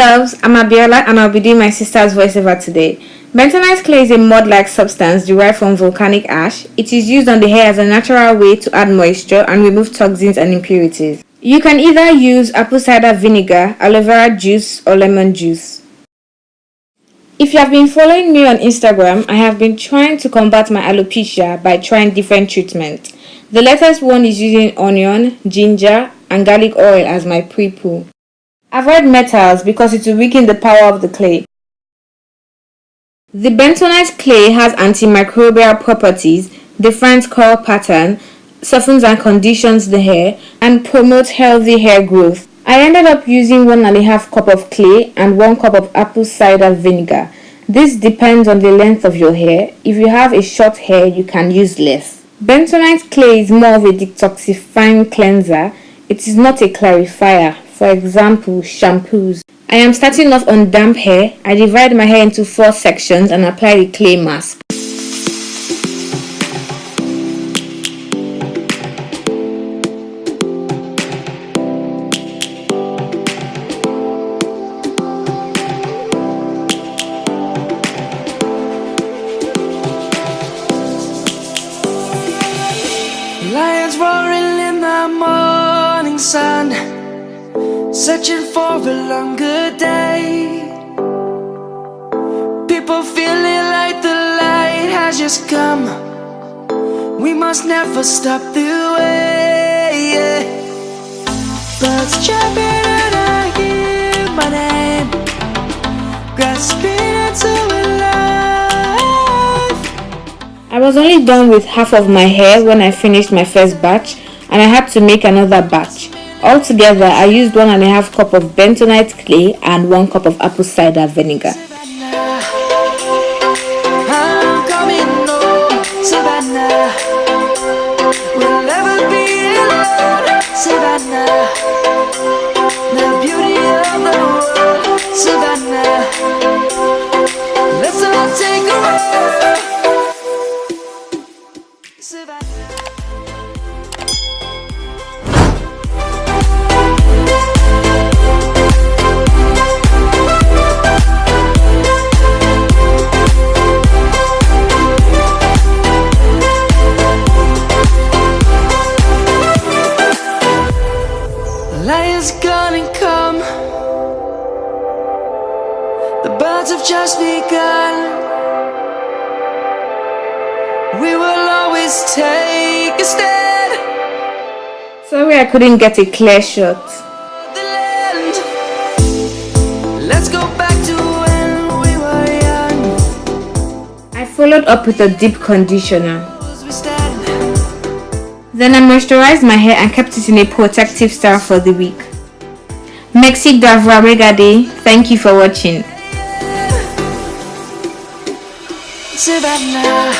loves, I'm Abiola and I'll be doing my sister's voiceover today. Bentonite clay is a mud-like substance derived from volcanic ash. It is used on the hair as a natural way to add moisture and remove toxins and impurities. You can either use apple cider vinegar, aloe vera juice, or lemon juice. If you have been following me on Instagram, I have been trying to combat my alopecia by trying different treatments. The latest one is using onion, ginger, and garlic oil as my pre-poo. Avoid metals because it will weaken the power of the clay. The bentonite clay has antimicrobial properties, defines curl pattern, softens and conditions the hair, and promotes healthy hair growth. I ended up using 1.5 cup of clay and 1 cup of apple cider vinegar. This depends on the length of your hair. If you have a short hair, you can use less. Bentonite clay is more of a detoxifying cleanser. It is not a clarifier. For example, shampoos. I am starting off on damp hair. I divide my hair into 4 sections and apply the clay mask. Lions roaring in the morning sun, searching for a longer day. People feeling like the light has just come. We must never stop the way. Birds chirping and I hear my name, grasping into life. I was only done with half of my hair when I finished my first batch, and I had to make another batch. Altogether, I used 1.5 cup of bentonite clay and 1 cup of apple cider vinegar. I'm coming home, Savannah. We'll never be alone, Savannah. The beauty of the world, Savannah. Let's all take a walk, Savannah. Lion's gonna come. The birds have just begun. We will always take a stand. Sorry I couldn't get a clear shot. The land. Let's go back to when we were young. I followed up with a deep conditioner. As we stand. Then I moisturized my hair and kept it in a protective style for the week. Merci d'avoir regardé. Thank you for watching. Savannah.